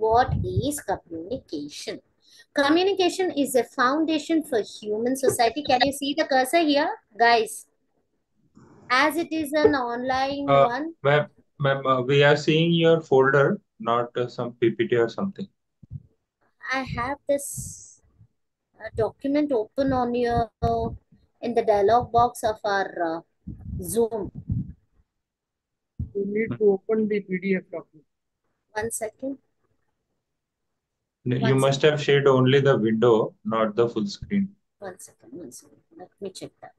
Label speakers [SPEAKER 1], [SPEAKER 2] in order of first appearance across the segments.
[SPEAKER 1] What is communication? Communication is a foundation for human society. Can you see the cursor here, guys? As it is an online one,
[SPEAKER 2] Ma'am, we are seeing your folder, not some PPT or something.
[SPEAKER 1] I have this document open on your in the dialog box of our Zoom.
[SPEAKER 3] You need to open the PDF document.
[SPEAKER 1] 1 second.
[SPEAKER 2] You must have shared only the window, not the full screen.
[SPEAKER 1] 1 second. 1 second. Let me check that.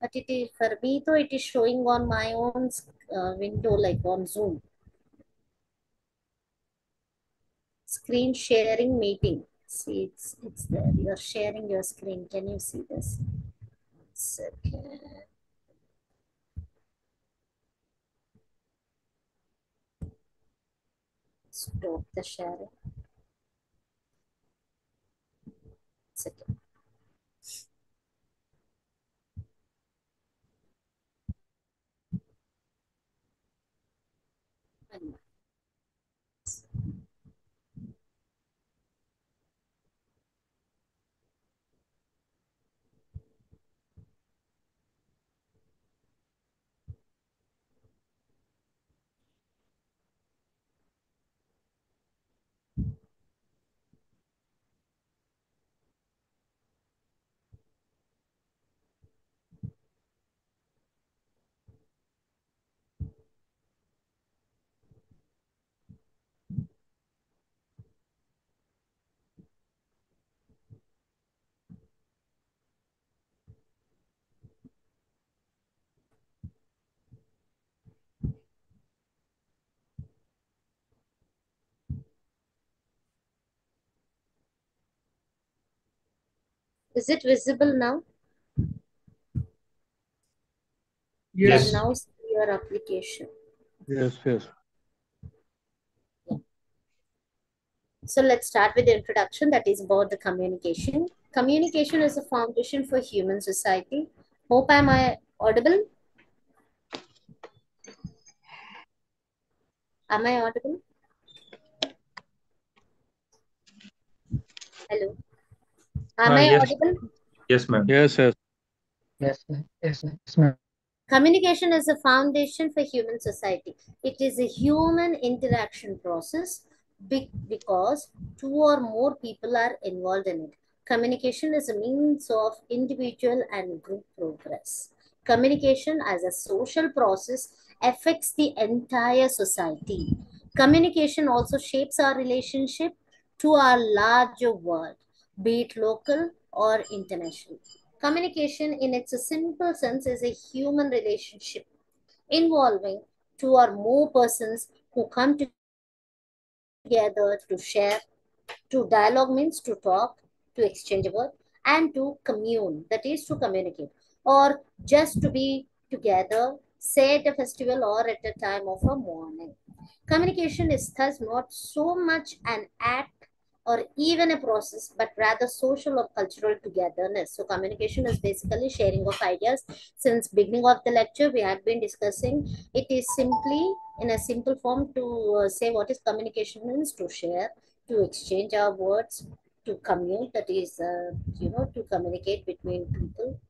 [SPEAKER 1] But it is for me, though it is showing on my own window, like on Zoom. Screen sharing meeting. See, it's there. You're sharing your screen. Can you see this? 1 second. Stop the sharing. 1 second. Is it visible now?
[SPEAKER 3] Yes.
[SPEAKER 1] Now see your application.
[SPEAKER 3] Yes, yes.
[SPEAKER 1] Yeah. So let's start with the introduction, that is about the communication. Communication is a foundation for human society. Hope am I audible? Am I audible? Hello. Am I
[SPEAKER 2] Yes.
[SPEAKER 1] audible?
[SPEAKER 2] Yes, ma'am.
[SPEAKER 3] Yes, yes.
[SPEAKER 4] Yes, yes, yes, ma'am.
[SPEAKER 1] Communication is a foundation for human society. It is a human interaction process because two or more people are involved in it. Communication is a means of individual and group progress. Communication as a social process affects the entire society. Communication also shapes our relationship to our larger world, be it local or international. Communication, in its simple sense, is a human relationship involving two or more persons who come together to share. To dialogue means to talk, to exchange a word, and to commune, that is to communicate, or just to be together, say at a festival or at a time of a mourning. Communication is thus not so much an act or even a process, but rather social or cultural togetherness. So communication is basically sharing of ideas. Since beginning of the lecture, we have been discussing it is simply in a simple form to say what is communication means: to share, to exchange our words, to commute, that is, to communicate between people.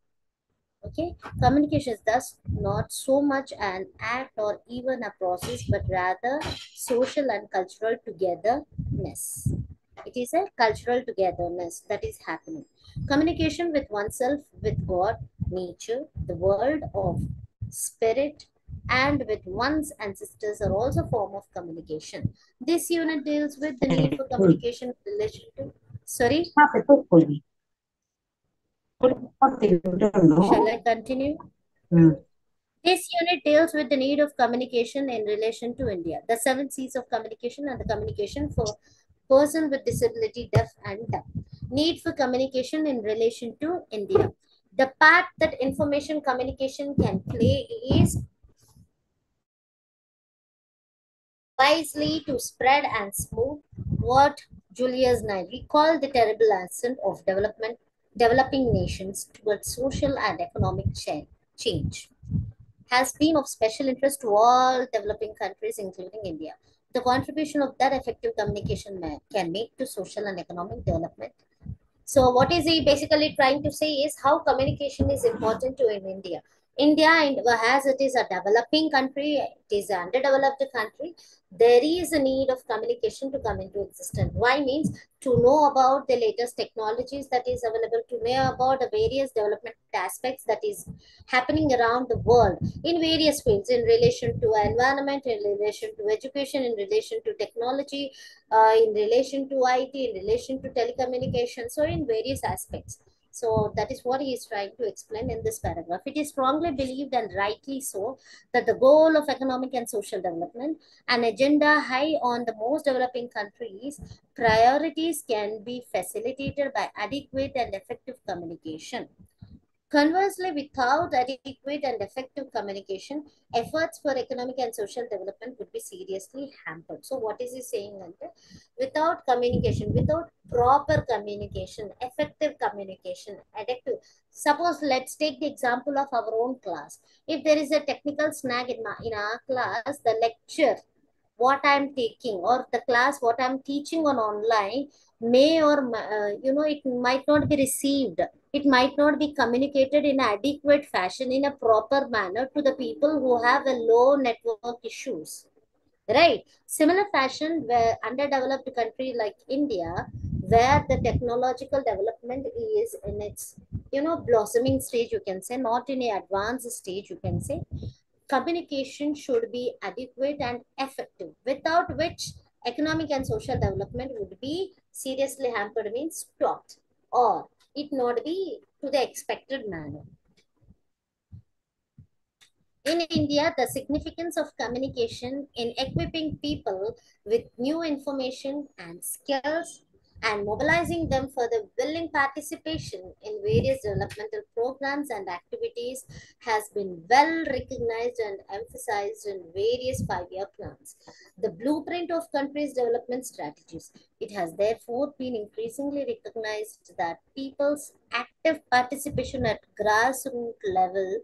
[SPEAKER 1] Okay, communication is thus not so much an act or even a process, but rather social and cultural togetherness. It is a cultural togetherness that is happening. Communication with oneself, with God, nature, the world of spirit, and with one's ancestors are also form of communication. This unit deals with the need for communication in relation to. Sorry, shall I continue? This unit deals with the need of communication in relation to India, the 7 C's of communication, and the communication for person with disability, deaf and dumb. Need for communication in relation to India. The part that information communication can play is wisely to spread and smooth what Julius Nyerere called the terrible ascent of developing nations towards social and economic change has been of special interest to all developing countries, including India. the contribution of that effective communication can make to social and economic development. So what is he basically trying to say is how communication is important to in India. India, and as it is a developing country, it is an underdeveloped country. There is a need of communication to come into existence. Why means to know about the latest technologies that is available, to know about the various development aspects that is happening around the world in various fields, in relation to environment, in relation to education, in relation to technology, in relation to IT, in relation to telecommunications, so in various aspects. So that is what he is trying to explain in this paragraph. It is strongly believed, and rightly so, that the goal of economic and social development, an agenda high on the most developing countries, priorities can be facilitated by adequate and effective communication. Conversely, without adequate and effective communication, efforts for economic and social development would be seriously hampered. So, what is he saying? Without communication, without proper communication, effective communication, adequate. Suppose let's take the example of our own class. If there is a technical snag in our class, the lecture what I'm taking or the class what I'm teaching on online may or it might not be received, it might not be communicated in adequate fashion in a proper manner to the people who have a low network issues, right? Similar fashion, where underdeveloped country like India, where the technological development is in its blossoming stage, you can say, not in a advanced stage, you can say, communication should be adequate and effective, without which economic and social development would be seriously hampered, means stopped, or it not be to the expected manner. In India, the significance of communication in equipping people with new information and skills and mobilizing them for the willing participation in various developmental programs and activities has been well recognized and emphasized in various five-year plans. The blueprint of countries' development strategies. It has therefore been increasingly recognized that people's active participation at grassroots level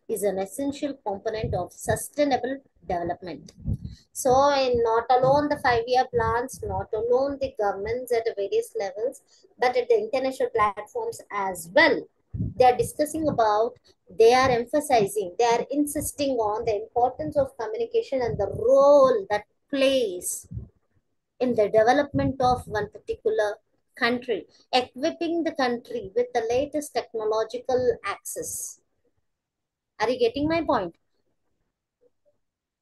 [SPEAKER 1] is an essential component of sustainable development. So, in not alone the five-year plans, not alone the governments at various levels, but at the international platforms as well, they are discussing about, they are emphasizing, they are insisting on the importance of communication and the role that plays in the development of one particular country, equipping the country with the latest technological access. Are you getting my point?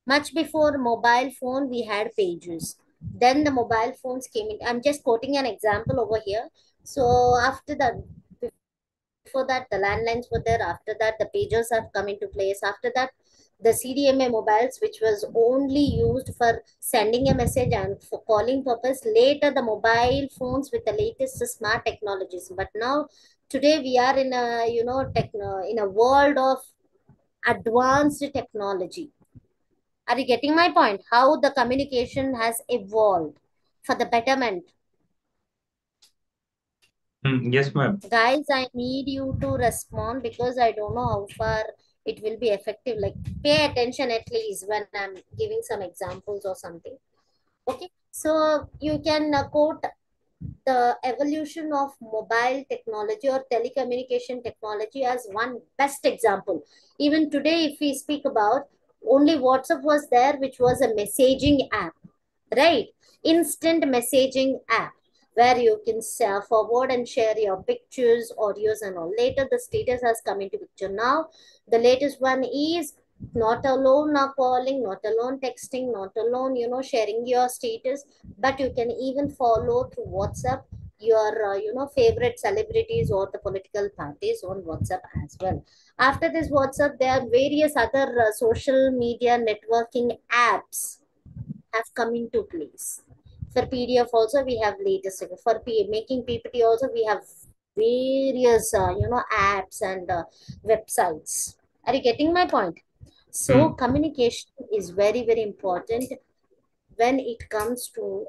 [SPEAKER 1] Much before mobile phone, we had pages. Then the mobile phones came in. I'm just quoting an example over here. So after that, before that, the landlines were there. After that, the pages have come into place. After that, the CDMA mobiles, which was only used for sending a message and for calling purpose. Later, the mobile phones with the latest smart technologies. But now, today we are in a in a world of advanced technology. Are you getting my point? How the communication has evolved for the betterment.
[SPEAKER 2] Yes, ma'am.
[SPEAKER 1] Guys, I need you to respond because I don't know how far it will be effective. Like, pay attention at least when I'm giving some examples or something. Okay, so you can quote the evolution of mobile technology or telecommunication technology as one best example. Even today, if we speak about, only WhatsApp was there, which was a messaging app, right? Instant messaging app where you can forward and share your pictures, audios, and all. Later, the status has come into picture. Now, the latest one is not alone now calling, not alone texting, not alone sharing your status, but you can even follow through WhatsApp your favorite celebrities or the political parties on WhatsApp as well. After this WhatsApp, there are various other social media networking apps have come into place. For PDF also we have latest. For making PPT also we have various apps and websites. Are you getting my point? So communication is very very important when it comes to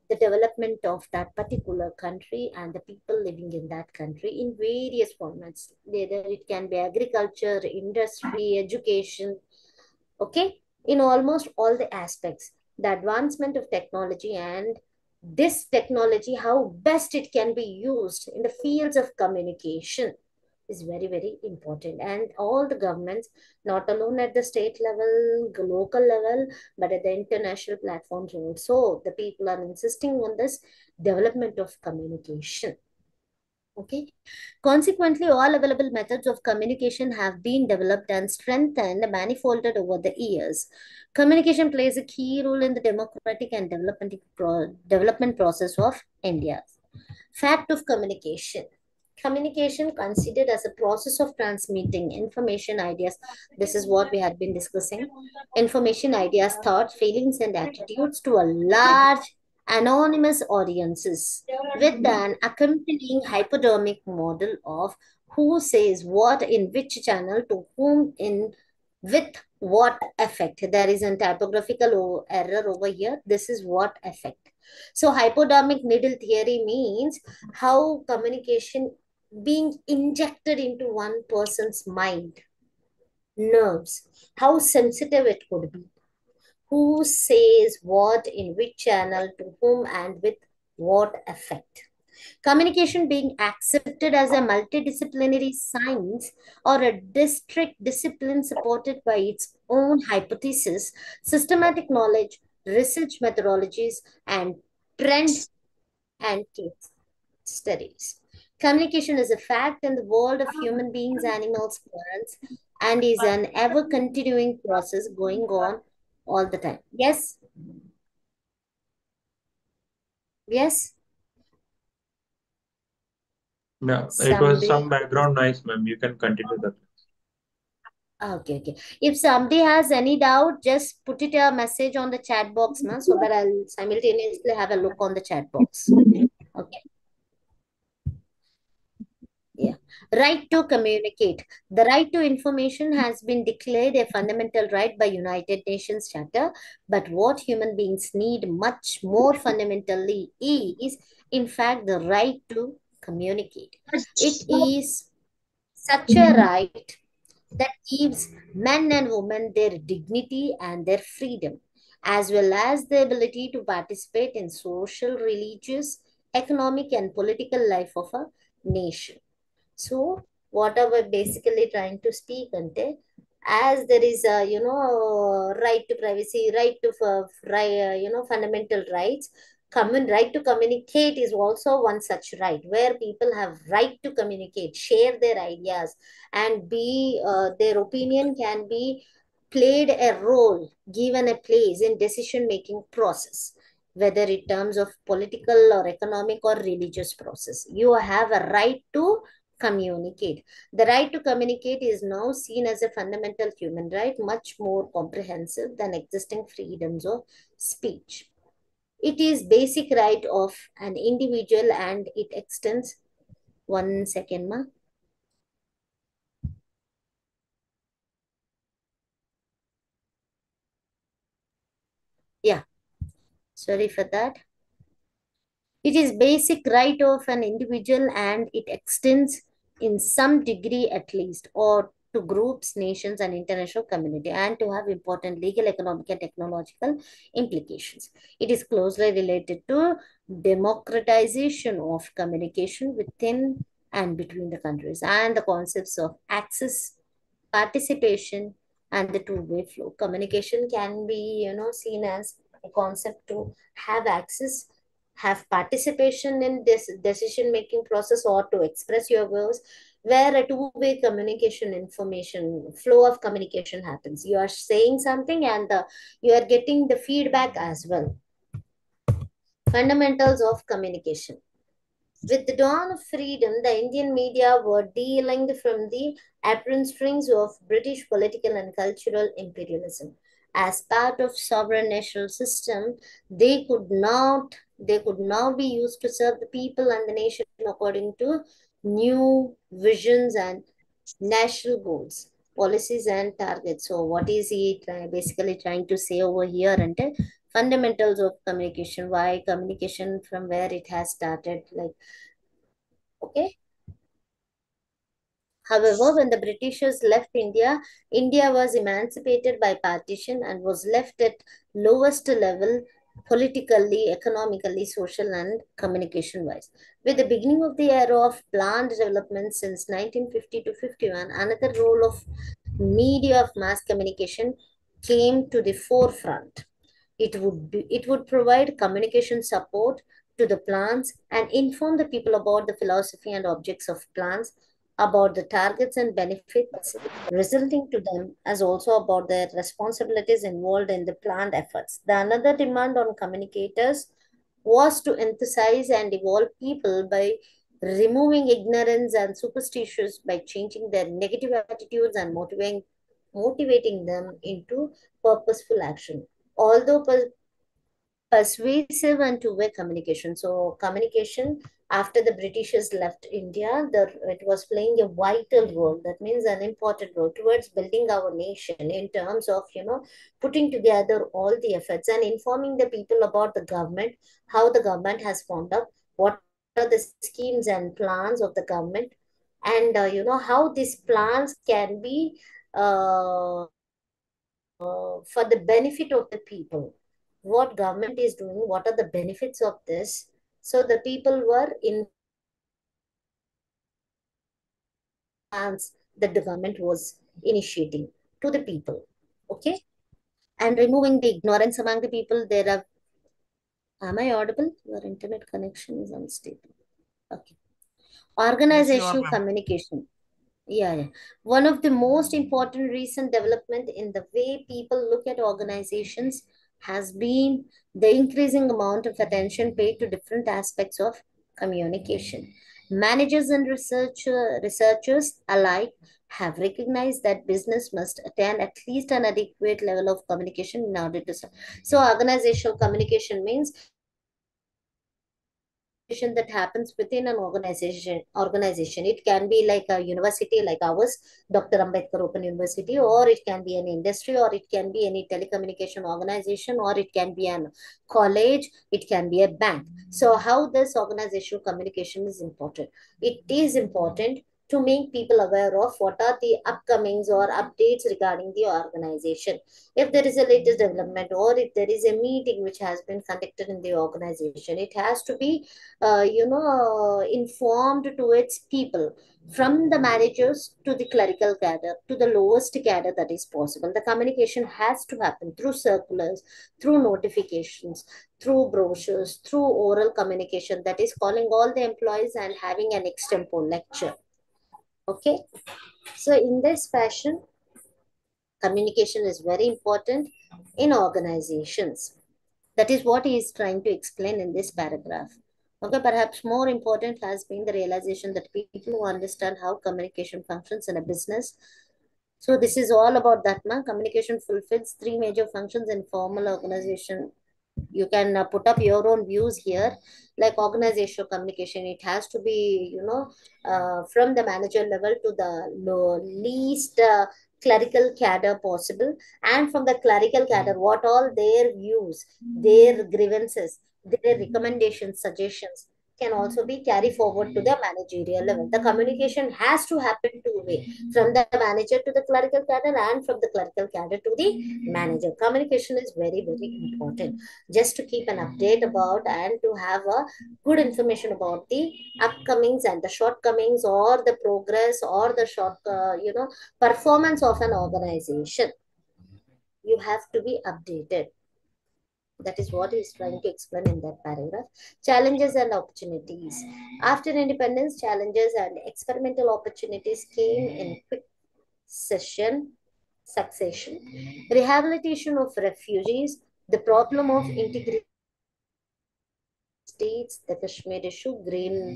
[SPEAKER 1] the development of that particular country and the people living in that country in various formats. Whether it can be agriculture, industry, education, okay, in almost all the aspects. the advancement of technology and this technology, how best it can be used in the fields of communication is very, very important. And all the governments, not alone at the state level, local level, but at the international platforms also, the people are insisting on this development of communication. Okay. Consequently, all available methods of communication have been developed and strengthened, manifolded over the years. Communication plays a key role in the democratic and development process of India. Fact of communication. Communication considered as a process of transmitting information, ideas. This is what we had been discussing. Information, ideas, thoughts, feelings, and attitudes to a large anonymous audiences with an accompanying hypodermic model of who says what in which channel to whom in with what effect. There is a typographical error over here. This is what effect. So hypodermic needle theory means how communication being injected into one person's mind, nerves, how sensitive it could be, who says what in which channel to whom and with what effect. Communication being accepted as a multidisciplinary science or a district discipline supported by its own hypothesis, systematic knowledge, research methodologies, and trend and case studies. Communication is a fact in the world of human beings, animals, plants, and is an ever continuing process going on all the time. Yes? Yes?
[SPEAKER 2] Yeah, it was
[SPEAKER 1] Somebody?
[SPEAKER 2] some background noise, ma'am. You can continue that.
[SPEAKER 1] Okay, okay. If somebody has any doubt, just put it a message on the chat box, ma, so that I'll simultaneously have a look on the chat box. Okay. Yeah. Right to communicate. The right to information has been declared a fundamental right by United Nations Charter, but what human beings need much more fundamentally is, in fact, the right to communicate. It is such a right that gives men and women their dignity and their freedom, as well as the ability to participate in social, religious, economic, and political life of a nation. So, what are we basically trying to speak ante? As there is a, right to privacy, right to, fundamental rights, common right to communicate is also one such right, where people have right to communicate, share their ideas, and be, their opinion can be played a role, given a place in decision-making process, whether in terms of political or economic or religious process. You have a right to communicate. The right to communicate is now seen as a fundamental human right, much more comprehensive than existing freedoms of speech. It is basic right of an individual and it extends, one second, ma. Yeah, sorry for that. It is basic right of an individual and it extends in some degree at least or to groups, nations and international community and to have important legal, economic and technological implications. It is closely related to democratization of communication within and between the countries and the concepts of access, participation and the two-way flow. Communication can be, seen as a concept to have access, have participation in this decision making process or to express your views, where a two-way communication information flow of communication happens. You are saying something and you are getting the feedback as well. Fundamentals of communication. With the dawn of freedom, the Indian media were de-linked from the apron strings of British political and cultural imperialism. As part of sovereign national system, they could now be used to serve the people and the nation according to new visions and national goals, policies and targets. So what is he basically trying to say over here? And fundamentals of communication, why communication, from where it has started, like, okay. However, when the Britishers left India, India was emancipated by partition and was left at lowest level politically, economically, social, and communication wise. With the beginning of the era of planned development since 1950 to 51, another role of media of mass communication came to the forefront. It would provide communication support to the plans and inform the people about the philosophy and objects of plans, about the targets and benefits resulting to them, as also about their responsibilities involved in the planned efforts. The another demand on communicators was to emphasize and evolve people by removing ignorance and superstitions, by changing their negative attitudes and motivating them into purposeful action. Although persuasive and two-way communication. So communication after the Britishers left India, it was playing a vital role. That means an important role towards building our nation in terms of, putting together all the efforts and informing the people about the government, how the government has formed up, what are the schemes and plans of the government, and how these plans can be for the benefit of the people, what government is doing, what are the benefits of this. So the people were informed plans that the government was initiating to the people. Okay. And removing the ignorance among the people. There are, am I audible? Your internet connection is unstable. Okay.
[SPEAKER 5] Yes, you are,
[SPEAKER 1] Organizational
[SPEAKER 5] ma'am.
[SPEAKER 1] communication. Yeah. One of the most important recent development in the way people look at organizations has been the increasing amount of attention paid to different aspects of communication. Managers and researchers alike have recognized that business must attain at least an adequate level of communication in order to. So, organizational communication means communication that happens within an organization. It can be like a university like ours, Dr. Ambedkar Open University, or it can be an industry, or it can be any telecommunication organization, or it can be an college, it can be a bank. So how this organizational communication is important? It is important to make people aware of what are the upcomings or updates regarding the organization. If there is a latest development, or if there is a meeting which has been conducted in the organization, it has to be informed to its people, from the managers to the clerical cadre to the lowest cadre that is possible. The communication has to happen through circulars, through notifications, through brochures, through oral communication, that is calling all the employees and having an extempo lecture. Okay. So in this fashion, communication is very important in organizations. That is what he is trying to explain in this paragraph. Okay, perhaps more important has been the realization that people who understand how communication functions in a business. So this is all about that, man. Communication fulfills three major functions in formal organization. You can put up your own views here. Like organizational communication, it has to be, from the manager level to the least clerical cadre possible, and from the clerical cadre, what all their views, their grievances, their recommendations, suggestions can also be carried forward to the managerial level. The communication has to happen two-way, from the manager to the clerical cadre, and from the clerical cadre to the manager. Communication is very, very important, just to keep an update about and to have a good information about the upcomings and the shortcomings, or the progress, or the performance of an organization. You have to be updated. That is what he's trying to explain in that paragraph. Challenges and opportunities. After independence, challenges and experimental opportunities came in quick succession. Rehabilitation of refugees, the problem of integration states, the Kashmir issue, Green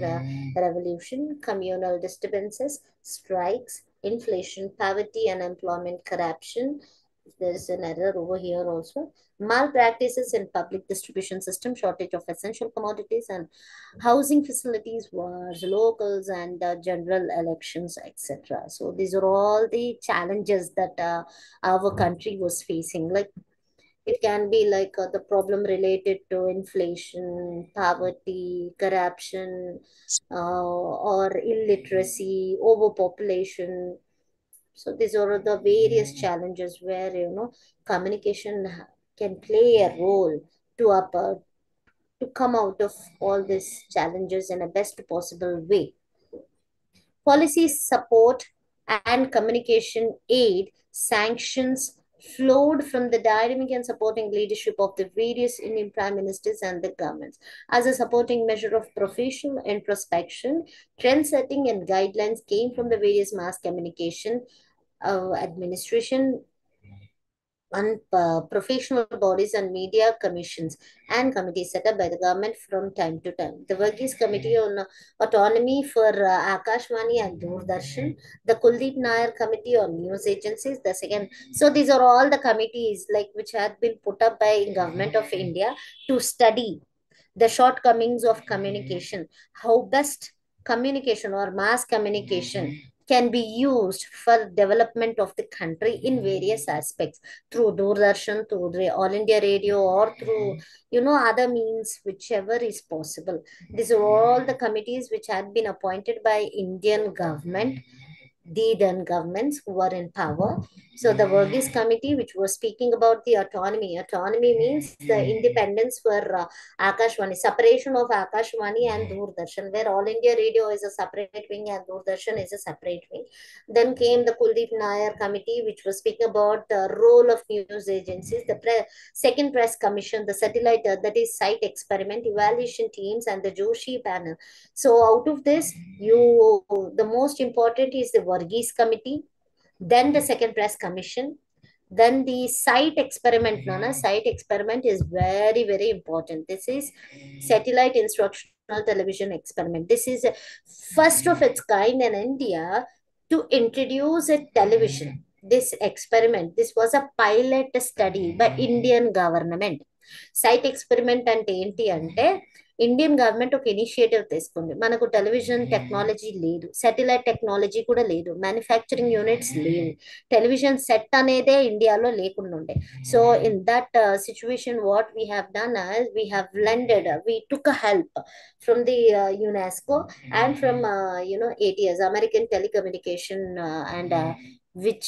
[SPEAKER 1] Revolution, communal disturbances, strikes, inflation, poverty, unemployment, corruption. There is an error over here also. Malpractices in public distribution system, shortage of essential commodities and housing facilities, wars, locals, and general elections, etc. So these are all the challenges that our country was facing. Like It can be like the problem related to inflation, poverty, corruption, or illiteracy, overpopulation. So these are the various challenges where communication can play a role to to come out of all these challenges in a best possible way. Policy support and communication aid sanctions flowed from the dynamic and supporting leadership of the various Indian prime ministers and the governments. As a supporting measure of professional introspection, trend setting and guidelines came from the various mass communication administration and professional bodies and media commissions and committees set up by the government from time to time. The Verghese Committee on Autonomy for Akashvani and Doordarshan, the Kuldeep Nair Committee on News Agencies, the second. So these are all the committees like which had been put up by Government of India to study the shortcomings of communication, how best communication or mass communication can be used for development of the country in various aspects through Doordarshan, through the All India Radio, or through other means, whichever is possible. These are all the committees which had been appointed by Indian government, the then governments who were in power. So the Verghese Committee, which was speaking about the autonomy. Autonomy means the independence for Akashvani, separation of Akashvani and Doordarshan, where All India Radio is a separate wing and Doordarshan is a separate wing. Then came the Kuldeep Nair Committee, which was speaking about the role of news agencies, the Second Press Commission, the satellite, that is site experiment, evaluation teams, and the Joshi panel. So out of this, the most important is the Verghese Committee, then the Second Press Commission, then the site experiment. Nana, site experiment is very, very important. This is satellite instructional television experiment. This is first of its kind in India to introduce a television. This experiment, this was a pilot study by Indian government. Site experiment అంటే ఏంటి అంటే Indian government ఒక initiative తీసుకుంది. మనకు television technology లేదు, satellite technology కూడా లేదు, manufacturing units లేవు, టెలివిజన్ సెట్ అనేదే ఇండియాలో లేకుండా ఉండే. So in that situation what we have done we have lended, we took a help from the UNESCO and from ATS, American Telecommunication, and which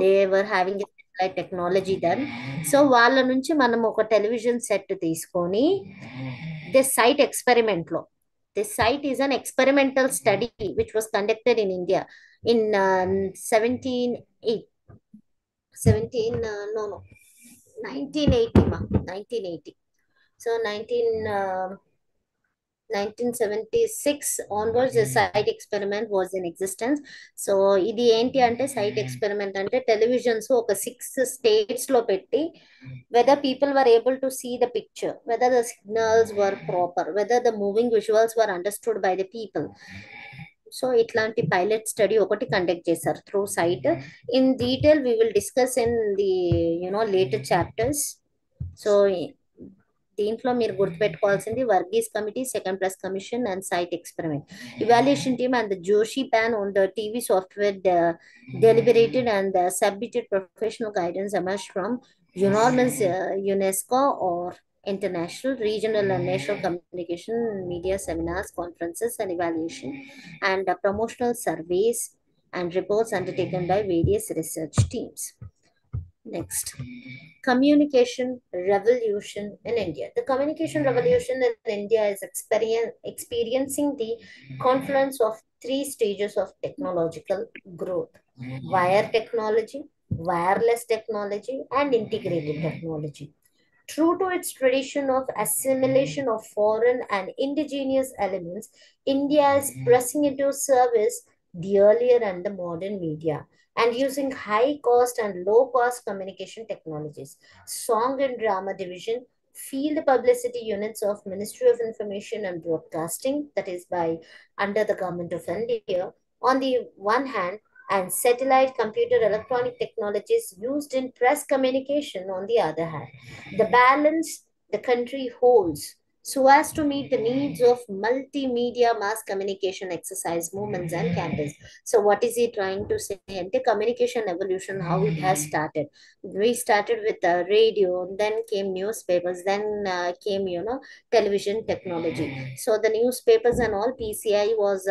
[SPEAKER 1] they were having a satellite technology then. So వాళ్ళ నుంచి మనం ఒక television set తీసుకొని this site experiment లో, this site is an experimental study which was conducted in India in 1980 1980. So 1976 onwards the site experiment was in existence. So ఇది ఏంటి అంటే site experiment అంటే టెలివిజన్స్ ఒక 6 స్టేట్స్ లో పెట్టి whether people were able to see the picture, whether the signals were proper, whether the moving visuals were understood by the people. So ఇట్లాంటి pilot study ఒకటి conduct చేశారు through SITE. In detail we will discuss in the later chapters. So దీంట్లో మీరు గుర్తుపెట్టుకోవాల్సింది Verghese committee, second press commission and SITE experiment. Evaluation team and the Joshi pan on the TV software deliberated and submitted professional guidance emerged from enormous UNESCO or international, regional and national communication, media seminars, conferences and evaluation, and promotional surveys and reports undertaken by various research teams. Next, communication revolution in India. The communication revolution in India is experiencing the confluence of 3 stages of technological growth: wire technology, wireless technology, and integrated technology. True to its tradition of assimilation of foreign and indigenous elements, India is pressing into service the earlier and the modern media and using high cost and low cost communication technologies. Song and drama division, field publicity units of Ministry of Information and Broadcasting, that is by under the Government of India, on the one hand, and satellite, computer, electronic technologies used in press communication on the other hand. The balance the country holds so as to meet the needs of multimedia mass communication exercise movements and campaigns. So what is he trying to say? Ante communication evolution, how it has started. We started with radio, then came newspapers, then came, television technology. So the newspapers and all, PCI was,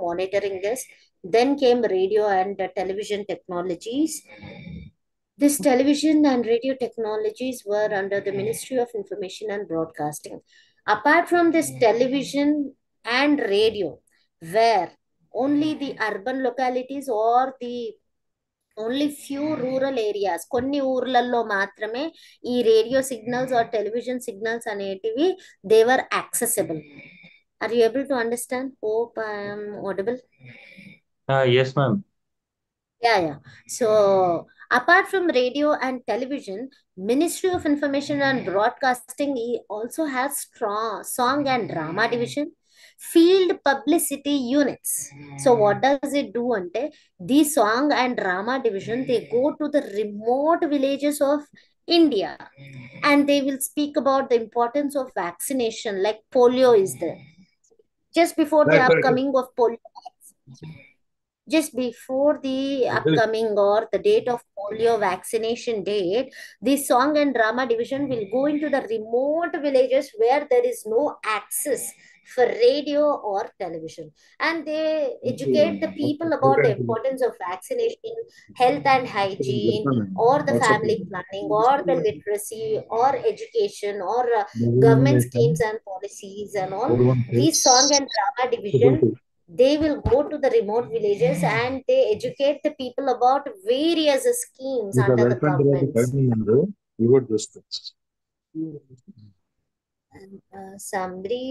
[SPEAKER 1] monitoring this. Then came radio and television technologies. This television and radio technologies were under the Ministry of Information and Broadcasting. Apart from this television and radio, where only the urban localities or the only few rural areas, కొన్ని ఊర్లలో మాత్రమే ఈ radio signals are television signals అనేటివి they were accessible. Are you able to understand? Hope I am audible.
[SPEAKER 2] Yes, ma'am.
[SPEAKER 1] Yeah. So apart from radio and television, Ministry of Information and Broadcasting also has strong song and drama division, field publicity units. So what does it do? Ante the song and drama division, they go to the remote villages of India, and they will speak about the importance of vaccination, like polio is there. Just before the
[SPEAKER 2] Right, correct.
[SPEAKER 1] upcoming of polio, just before the upcoming or the date of polio vaccination date, the song and drama division will go into the remote villages where there is no access for radio or television, and they educate the people about the importance of vaccination, health and hygiene, or the family planning, or the literacy, or education, or government schemes and policies and all. These song and drama division, they will go to the remote villages and they educate the people about various schemes under the governments. And, somebody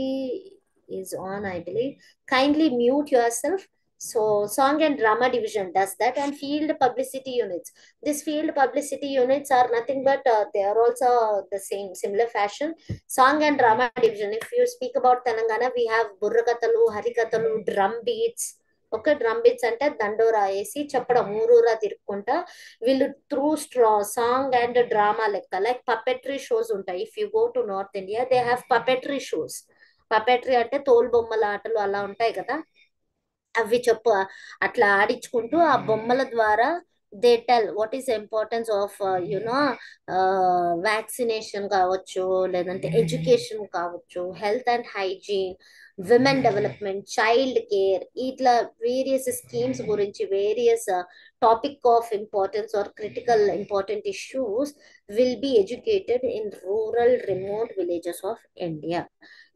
[SPEAKER 1] is on, I believe. Kindly mute yourself. So, song and drama division does that, and field publicity units. These field publicity units are nothing but they are also the same similar fashion. Song and drama division. If you speak about Telangana, we have burrakatalu, harikatalu, drum beats. Okay, drum beats అంటే దండోరా వేసి చెప్పడం ఊరూరా తిరుక్కుంటా వీళ్ళు through song and drama లెక్క like puppetry shows ఉంటాయి. If you go to north India, they have puppetry shows. Puppetry అంటే తోలు బొమ్మల ఆటలు అలా ఉంటాయి కదా, అవి చెప్పు అట్లా ఆడించుకుంటూ ఆ బొమ్మల ద్వారా they tell what is importance of vaccination కావచ్చు, లేదంటే ఎడ్యుకేషన్ కావచ్చు, health and hygiene, women development, child care, ఇట్లా వేరియస్ స్కీమ్స్ గురించి various topic of importance or critical important issues will be educated in rural remote villages of India.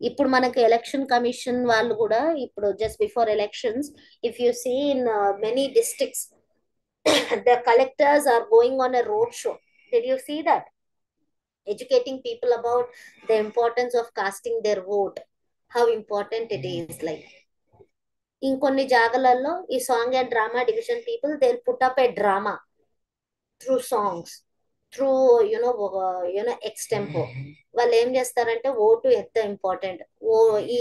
[SPEAKER 1] ఇప్పుడు మనకి election commission వాళ్ళు కూడా ఇప్పుడు just before elections, if you see in many districts, the collectors are going on a road show. Did you see that? Educating people about the importance of casting their vote, how important it is. Like ఇంకొన్ని జాగాలలో ఈ song and drama division people they will put up a drama through songs, through extempo. వాళ్ళు ఏం చేస్తారంటే vote ఎంత important, ఈ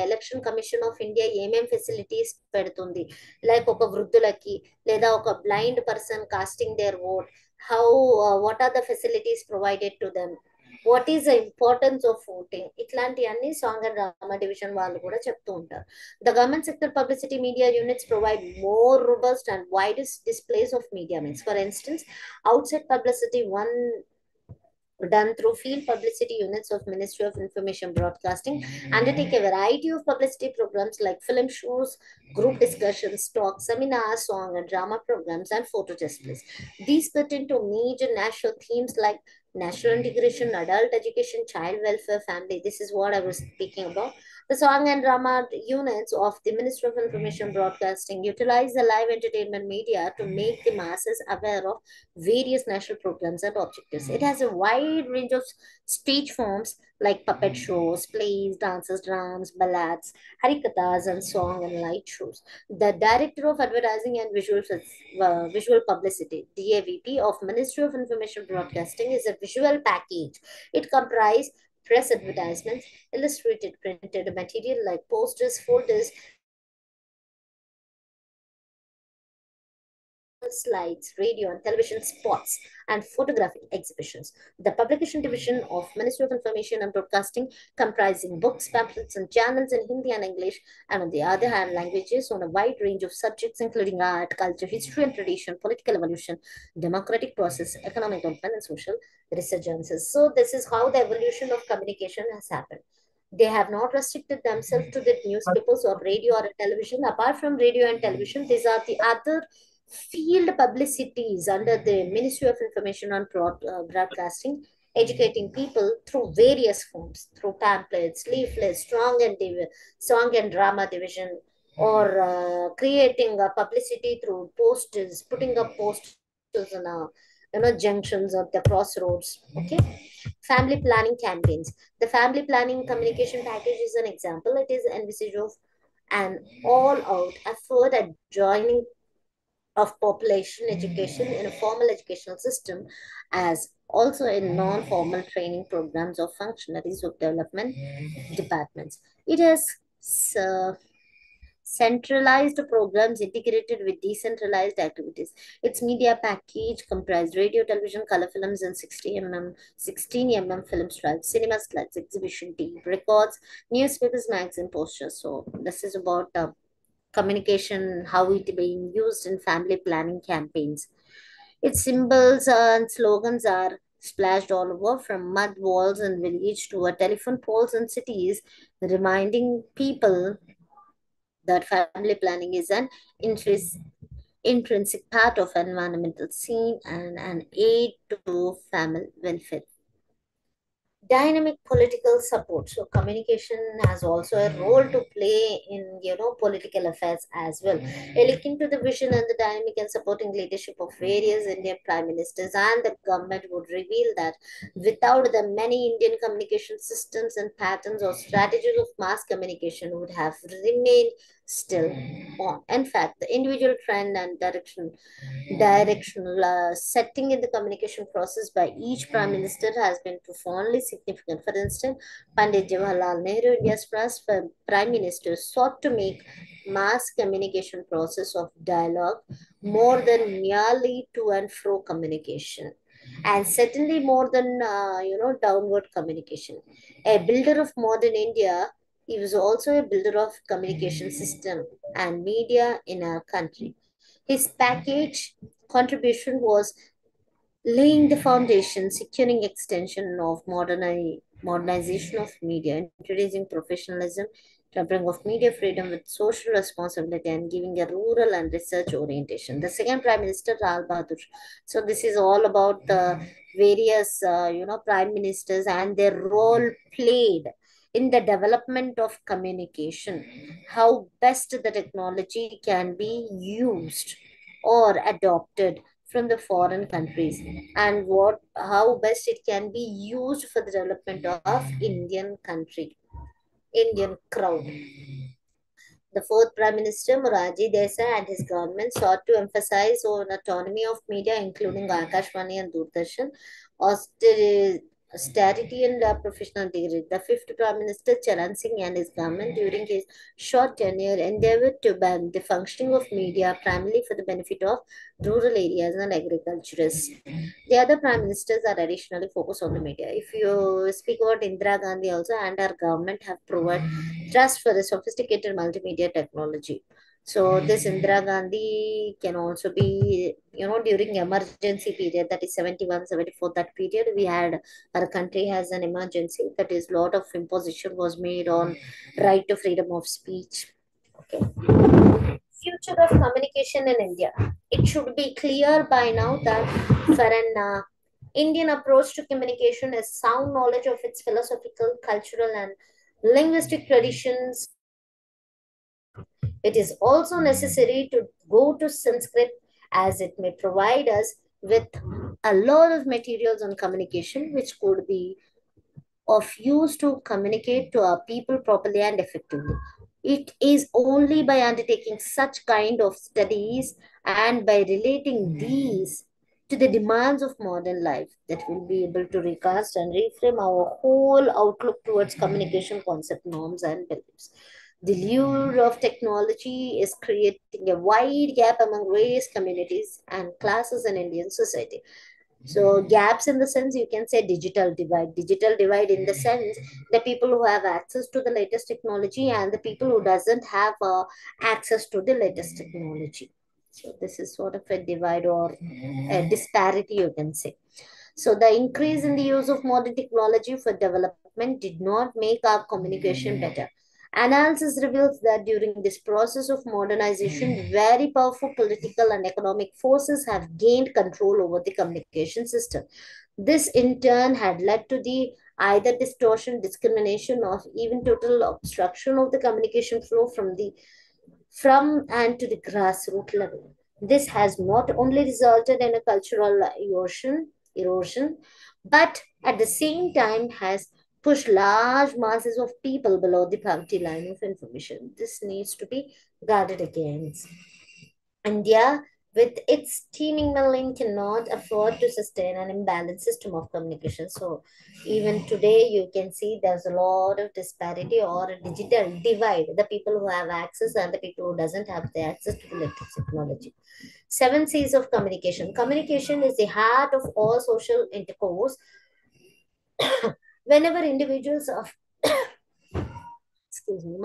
[SPEAKER 1] election commission of India ఏమేం facilities పెడుతుంది, లైక్ ఒక వృద్ధులకి లేదా ఒక blind person casting their vote, how what are the facilities provided to them, what is the importance of voting, ఇట్లాంటి అన్ని సాంగ్ అండ్ డ్రామా డివిజన్ వాళ్ళు కూడా చెప్తూ ఉంటారు. The government sector publicity media units provide more robust and widest displays of media mix. For instance, outside publicity, one done through field publicity units of Ministry of Information Broadcasting undertake a variety of publicity programs like film shows, group discussions, talks, seminars, song and drama programs, and photo displays. These pertain to major national themes like national integration, adult education, child welfare, family. This is what I was speaking about. The song and drama units of the Ministry of Information Broadcasting utilize the live entertainment media to make the masses aware of various national programs and objectives. It has a wide range of stage forms like puppet shows, plays, dances, drums, ballads, harikathas, and song and light shows. The Director of Advertising and Visual Publicity (DAVP) of Ministry of Information Broadcasting is a visual package. It comprises press advertisements, illustrated printed material like posters, folders, slides, radio and television spots, and photographic exhibitions. The publication division of Ministry of Information and Broadcasting, comprising books, pamphlets, and journals in Hindi and English, and on the other hand, languages on a wide range of subjects, including art, culture, history and tradition, political evolution, democratic process, economic development, and social resurgences. So, this is how the evolution of communication has happened. They have not restricted themselves to the newspapers or radio or television. Apart from radio and television, these are the other field publicities under the Ministry of Information and Broadcasting, educating people through various forms, through pamphlets, leaflets, song and drama division, or creating a publicity through posters, putting up posters in junctions of the crossroads. Okay, family planning campaigns. The family planning communication package is an example. It is envisaged of an all-out effort at joining of population education in a formal educational system, as also in non-formal training programs of functionaries of development departments. It has uh, centralized programs integrated with decentralized activities. Its media package comprised radio, television, color films, and 16 mm film strips, cinema slides, exhibition tape, records, newspapers, magazine posters. So this is about communication, how it being used in family planning campaigns. Its symbols and slogans are splashed all over, from mud walls in village to telephone poles in cities, reminding people that family planning is an intrinsic part of environmental scene and an aid to family welfare. Dynamic political support. So communication has also a role to play in political affairs as well. A look into the vision and the dynamic and supporting leadership of various Indian prime ministers and the government would reveal that without them, many Indian communication systems and patterns or strategies of mass communication would have remained still on. In fact, the individual trend and directional setting in the communication process by each prime minister has been profoundly significant. For instance, Pandit Jawaharlal Nehru, India's first prime minister, sought to make mass communication process of dialogue more than merely to and fro communication, and certainly more than downward communication. A builder of modern India, he was also a builder of communication system and media in our country. His package contribution was laying the foundation, securing extension of modernization of media, introducing professionalism, tempering of media freedom with social responsibility, and giving a rural and research orientation. The second Prime Minister, Lal Bahadur. So this is all about the various, prime ministers and their role played in the development of communication, how best the technology can be used or adopted from the foreign countries, and how best it can be used for the development of Indian crowd. The fourth Prime Minister, Morarji Desai, and his government sought to emphasize on autonomy of media, including Akashvani and Doordarshan, austerity and professional degree. The fifth Prime Minister, Charan Singh, and his government during his short tenure endeavored to ban the functioning of media primarily for the benefit of rural areas and agriculturists. The other prime ministers are additionally focused on the media. If you speak about Indira Gandhi also, and our government have provided trust for the sophisticated multimedia technology. So this Indira Gandhi can also be, during emergency period, that is 71, 74, that period we had, our country has an emergency, that is lot of imposition was made on right to freedom of speech. Okay. Future of communication in India. It should be clear by now that for an Indian approach to communication is sound knowledge of its philosophical, cultural, and linguistic traditions. It is also necessary to go to Sanskrit, as it may provide us with a lot of materials on communication which could be of use to communicate to our people properly and effectively. It is only by undertaking such kind of studies and by relating these to the demands of modern life that we'll be able to recast and reframe our whole outlook towards communication concept, norms, and beliefs. The lure of technology is creating a wide gap among various communities and classes in Indian society. So gaps in the sense you can say digital divide. Digital divide in the sense the people who have access to the latest technology and the people who doesn't have access to the latest technology. So this is sort of a divide or a disparity you can say. So the increase in the use of modern technology for development did not make our communication better. Analysis reveals that during this process of modernization, very powerful political and economic forces have gained control over the communication system. This in turn had led to the either distortion, discrimination, or even total obstruction of the communication flow from and to the grassroots level. This has not only resulted in a cultural erosion, but at the same time has pushed large masses of people below the poverty line of information. This needs to be guarded against. India, with its teeming milling, cannot afford to sustain an imbalanced system of communication. So, even today, you can see there's a lot of disparity or a digital divide. The people who have access and the people who doesn't have the access to the latest technology. Seven C's of communication. Communication is the heart of all social intercourse. Whenever individuals of excuse me,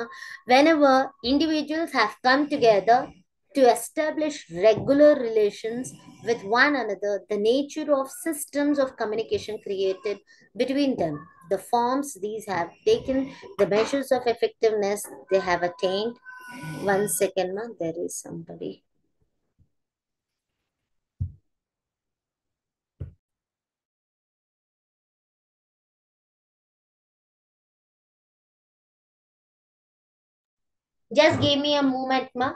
[SPEAKER 1] whenever individuals have come together to establish regular relations with one another, the nature of systems of communication created between them, the forms these have taken, the measures of effectiveness they have attained. One second, ma, there is somebody. Just give me a moment, ma.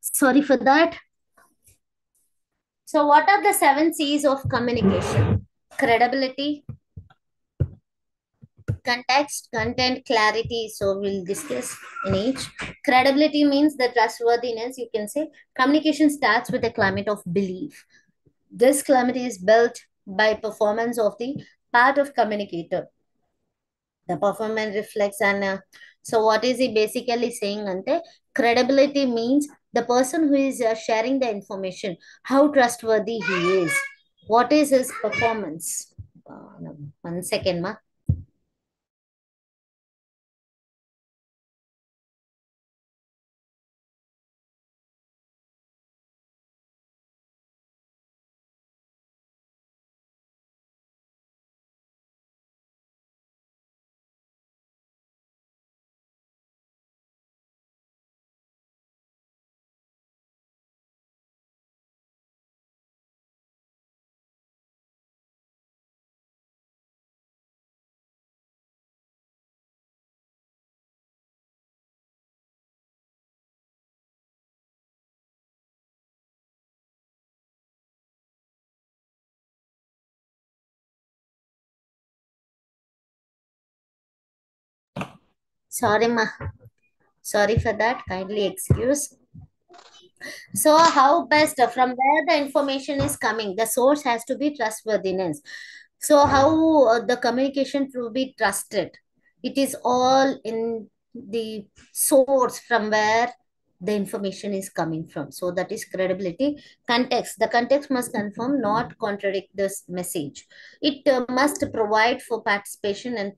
[SPEAKER 1] Sorry for that. So, what are the seven C's of communication? Credibility, context, content, clarity. So, we'll discuss in each. Credibility means the trustworthiness, you can say. Communication starts with a climate of belief. This climate is built by performance of the part of communicator. The performance reflects and so what is he basically saying ante credibility means the person who is sharing the information, how trustworthy he is, what is his performance. No, 1 second, ma. Sorry, ma. Sorry for that. Kindly excuse. So, how best from where the information is coming? The source has to be trustworthiness. So, how the communication to be trusted? It is all in the source from where the information is coming from. So, that is credibility. Context. The context must confirm, not contradict this message. It must provide for participation and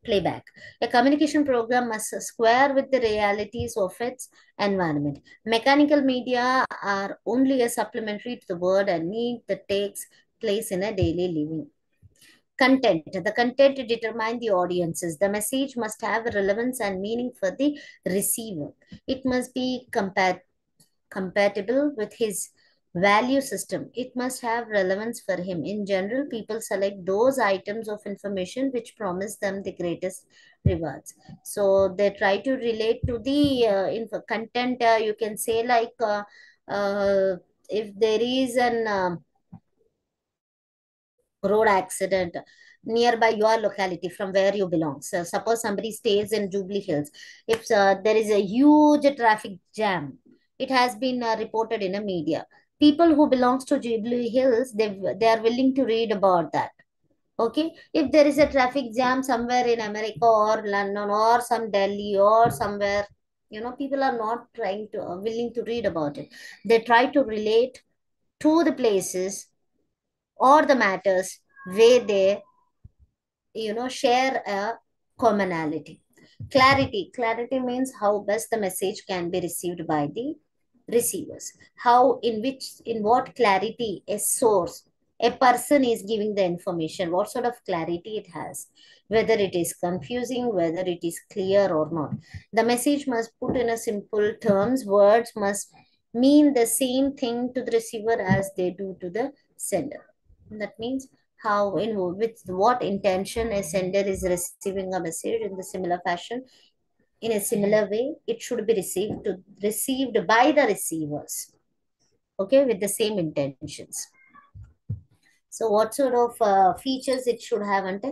[SPEAKER 1] playback. A communication program must square with the realities of its environment. Mechanical media are only a supplementary to the word and need that takes place in a daily living. Content. The content determine the audiences. The message must have relevance and meaning for the receiver. It must be compatible with his value system. It must have relevance for him. In general, people select those items of information which promise them the greatest rewards. So they try to relate to the content. You can say like if there is an road accident nearby your locality from where you belong. So suppose somebody stays in Jubilee Hills. If there is a huge traffic jam, it has been reported in a media. People who belongs to Jubilee Hills, they are willing to read about that. Okay, if there is a traffic jam somewhere in America or London or some Delhi or somewhere, people are not trying to willing to read about it. They try to relate to the places or the matters where they share a commonality. Clarity means how best the message can be received by the receivers, how in what clarity a source, a person is giving the information, what sort of clarity it has, whether it is confusing, whether it is clear or not. The message must put in a simple terms. Words must mean the same thing to the receiver as they do to the sender. That means how in with what intention a sender is receiving a message in the similar fashion, in a similar way it should be received by the receivers, okay, with the same intentions. So what sort of features it should have? And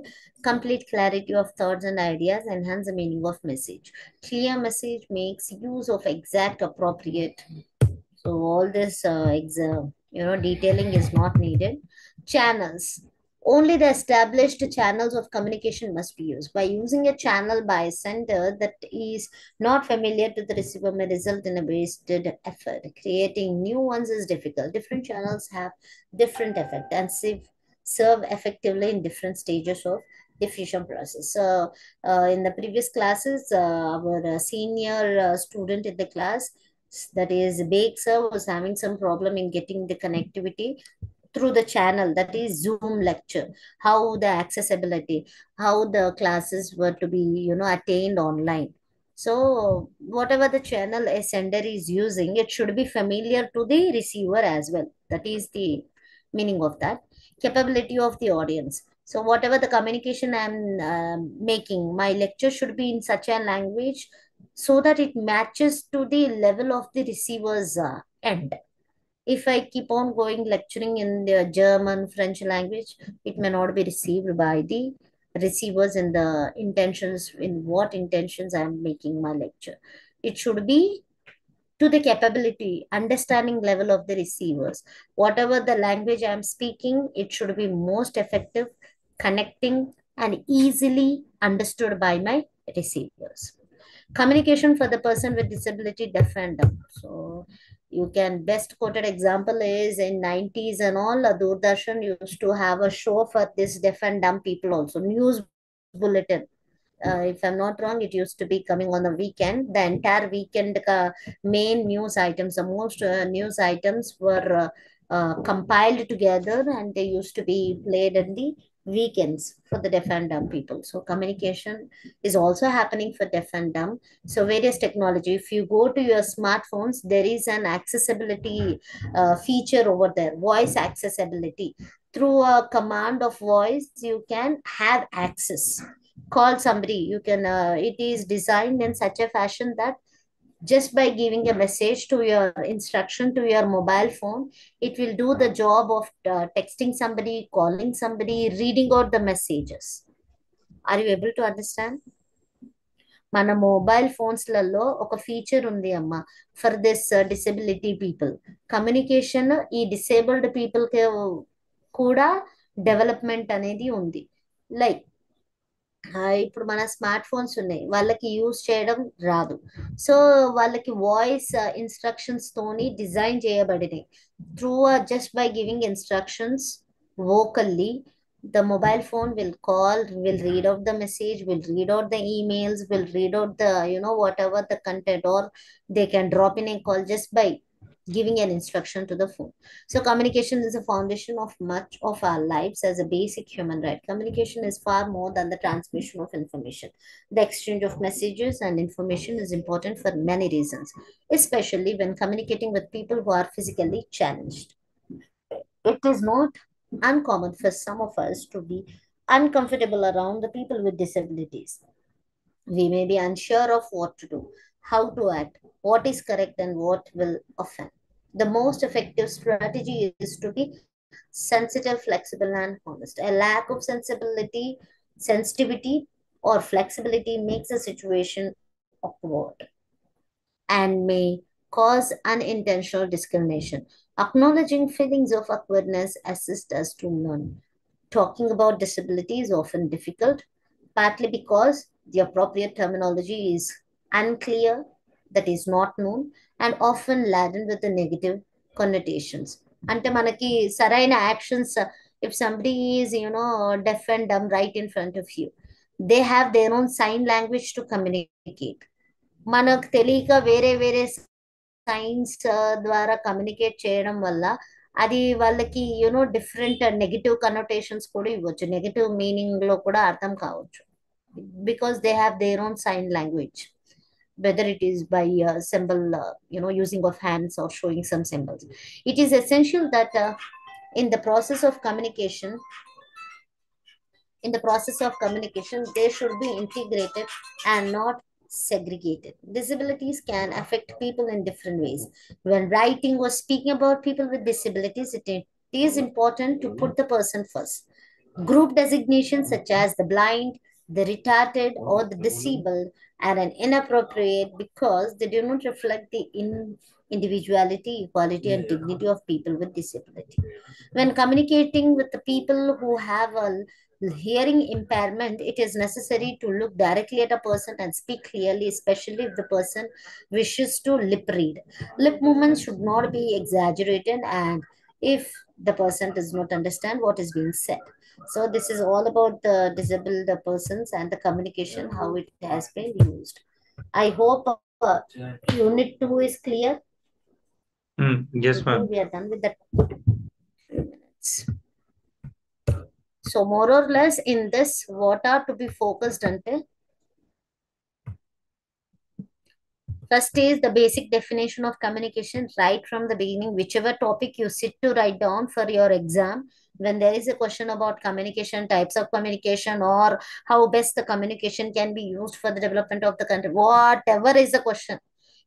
[SPEAKER 1] complete clarity of thoughts and ideas, enhance the meaning of message. Clear message makes use of exact, appropriate. So all this detailing is not needed. Channels. Only the established channels of communication must be used. By using a channel by a sender that is not familiar to the receiver may result in a wasted effort. Creating new ones is difficult. Different channels have different effect and serve effectively in different stages of diffusion process. So in the previous classes, our senior student in the class, that is Bake sir, was having some problem in getting the connectivity through the channel, that is Zoom lecture, how the accessibility, how the classes were to be attained online. So whatever the channel a sender is using, it should be familiar to the receiver as well. That is the meaning of that. Capability of the audience. So whatever the communication I'm making, my lecture should be in such a language so that it matches to the level of the receiver's end. If I keep on going lecturing in the German, French language, it may not be received by the receivers in the intentions, in what intentions I am making my lecture. It should be to the capability, understanding level of the receivers. Whatever the language I am speaking, it should be most effective, connecting, and easily understood by my receivers. Communication for the person with disability, deaf and dumb. So you can best quoted example is in 90s and all, Doordarshan used to have a show for this deaf and dumb people also, news bulletin. If I'm not wrong, it used to be coming on the weekend. The entire weekend main news items, the most news items were compiled together and they used to be played in the weekends for the deaf and dumb people. So communication is also happening for deaf and dumb. So various technology, if you go to your smartphones, there is an accessibility feature over there, voice accessibility. Through a command of voice, you can have access, call somebody. You can it is designed in such a fashion that just by giving a message to your instruction to your mobile phone, it will do the job of texting somebody, calling somebody, reading out the messages. Are you able to understand? మన mobile ఫోన్స్లలో ఒక feature ఉంది అమ్మ, for this disability people. Communication ఈ disabled పీపుల్కి కూడా development అనేది ఉంది. Like ఇప్పుడు మన స్మార్ట్ ఫోన్స్ ఉన్నాయి, వాళ్ళకి యూజ్ చేయడం రాదు. సో వాళ్ళకి వాయిస్ ఇన్స్ట్రక్షన్స్ తోని డిజైన్ చేయబడినాయి. Through just by giving instructions vocally, the mobile phone will call, will read out the message, will read out the emails, will read out the whatever the content, or they can drop in a call just by giving an instruction to the phone. So communication is a foundation of much of our lives as a basic human right. Communication is far more than the transmission of information. The exchange of messages and information is important for many reasons, especially when communicating with people who are physically challenged. It is not uncommon for some of us to be uncomfortable around the people with disabilities. We may be unsure of what to do, how to act, what is correct, and what will offend. The most effective strategy is to be sensitive, flexible, and honest. A lack of sensitivity, or flexibility makes a situation awkward and may cause unintentional discrimination. Acknowledging feelings of awkwardness assists us to learn. Talking about disability is often difficult, partly because the appropriate terminology is unclear, that is not known, and often laden with the negative connotations. అంటే మనకి సరైన actions, if somebody is deaf and dumb right in front of you, they have their own sign language to communicate. మనకు తెలియక వేరే వేరే science ద్వారా communicate చేయడం వల్ల అది వాళ్ళకి డిఫరెంట్ నెగిటివ్ కనోటేషన్స్ కూడా ఇవ్వచ్చు, నెగిటివ్ మీనింగ్ లో కూడా అర్థం కావచ్చు, because they have their own sign language, whether it is by symbol, using of hands or showing some symbols. It is essential that in the process of communication, they should be integrated and not segregated. Disabilities can affect people in different ways. When writing or speaking about people with disabilities, it is important to put the person first. Group designations such as the blind, the retarded, or the disabled are an inappropriate because they do not reflect the individuality, equality, and dignity of people with disability. When communicating with the people who have a hearing impairment, it is necessary to look directly at a person and speak clearly, especially if the person wishes to lip read. Lip movements should not be exaggerated, and if the person does not understand what is being said. So this is all about the disabled persons and the communication, how it has been used. I hope unit 2 is clear.
[SPEAKER 2] Yes,
[SPEAKER 1] I think
[SPEAKER 2] ma'am.
[SPEAKER 1] we are done with that. So more or less in this, what are to be focused until? First is the basic definition of communication right from the beginning, whichever topic you sit to write down for your exam. When there is a question about communication, types of communication, or how best the communication can be used for the development of the country, whatever is the question,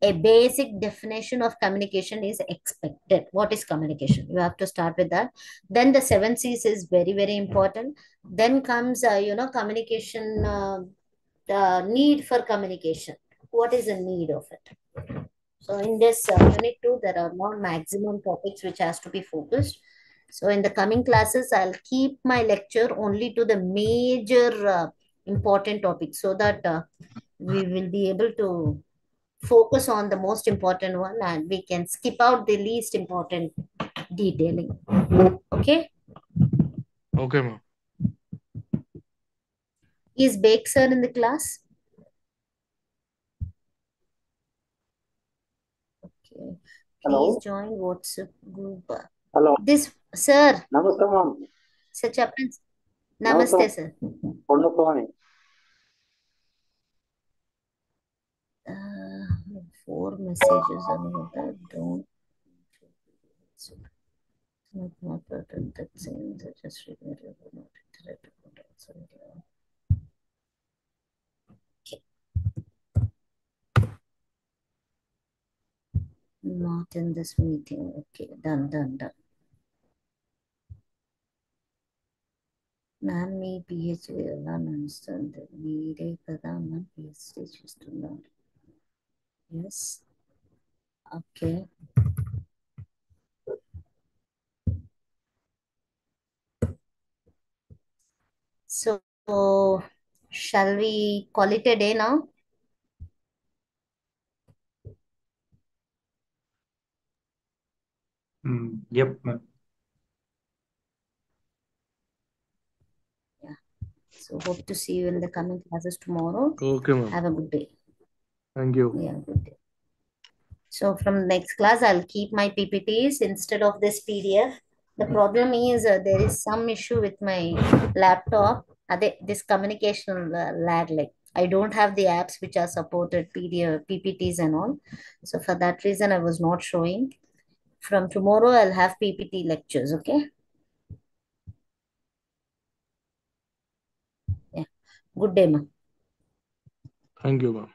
[SPEAKER 1] a basic definition of communication is expected. What is communication? You have to start with that. Then the 7 C's is very, very important. Then comes, communication, the need for communication. What is the need of it? So in this unit 2, there are more maximum topics which has to be focused. So in the coming classes, I'll keep my lecture only to the major important topics so that we will be able to focus on the most important one and we can skip out the least important detailing. Okay?
[SPEAKER 5] Okay, ma'am.
[SPEAKER 1] Is Bake sir in the class? Okay. Please
[SPEAKER 6] Hello.
[SPEAKER 1] join WhatsApp group.
[SPEAKER 6] Hello.
[SPEAKER 1] This sir,
[SPEAKER 6] Namaste, ma'am.
[SPEAKER 1] such a prince. Namaste, sir.
[SPEAKER 6] Ponnupavani.
[SPEAKER 1] 4 messages about that. Don't. Not that same. Just read it. Not interact. Okay. Not in this meeting. Okay, done. Ma'am మీ PhD ఎలా నడుస్తుంది? మీరే కదా ma'am PhD చేస్తున్నారు. Yes, okay. So, shall we call it a day now?
[SPEAKER 2] Yep, ma'am.
[SPEAKER 1] Yeah. So, hope to see you in the coming classes tomorrow.
[SPEAKER 5] Okay, ma'am.
[SPEAKER 1] Have a good day.
[SPEAKER 5] Thank you.
[SPEAKER 1] Yeah, good day. So, from next class, I'll keep my PPTs instead of this PDF. The problem is there is some issue with my laptop. This communication lag, like I don't have the apps which are supported PDF, PPTs and all. So for that reason, I was not showing. From tomorrow, I'll have PPT lectures. Okay. Yeah. Good day, ma'am.
[SPEAKER 5] Thank you, ma'am.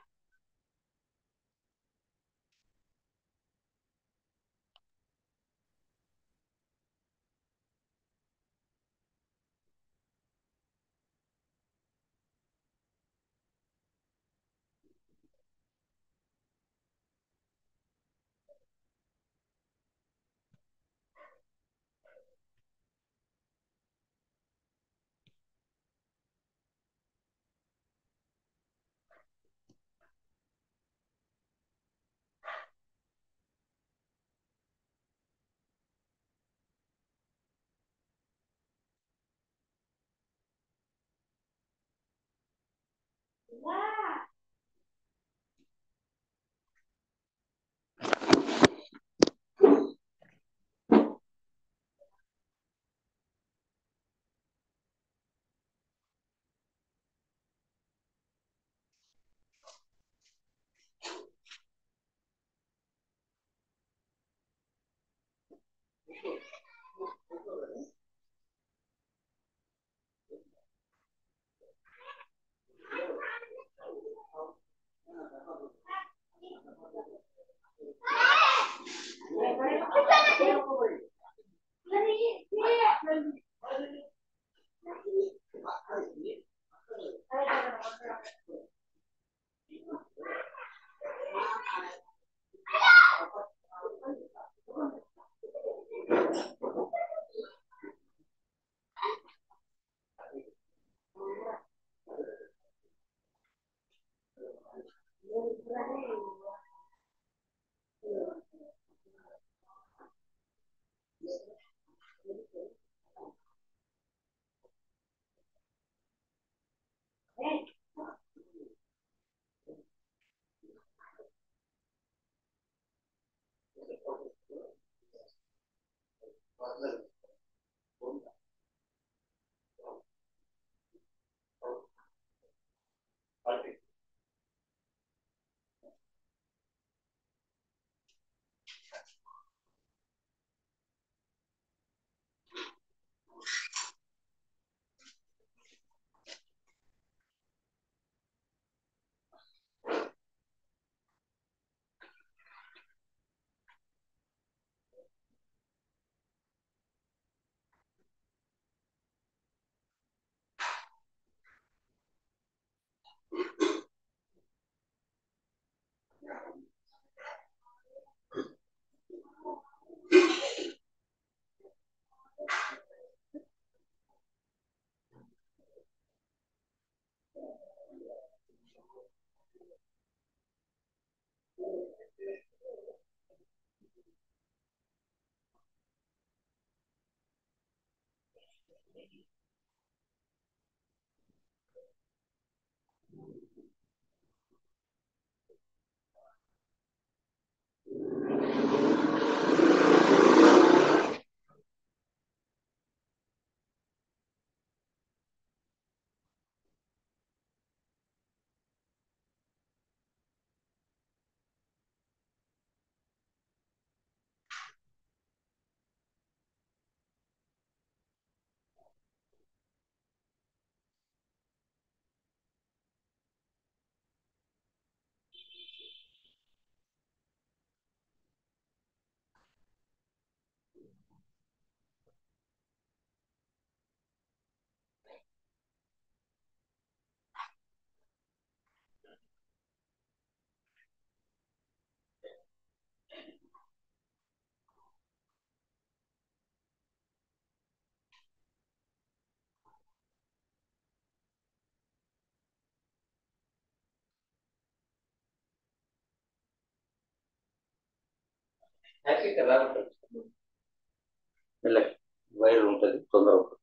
[SPEAKER 6] Wire ఉంటుంది తొందరగా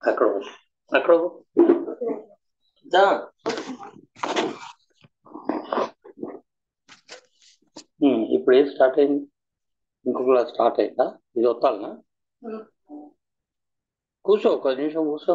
[SPEAKER 6] అక్కడ అక్కడ ఇప్పుడు ఏం start అయింది ఇంకో class start అయిందా ఇది వస్తానా కూర్చో ఒక నిమిషం కూర్చో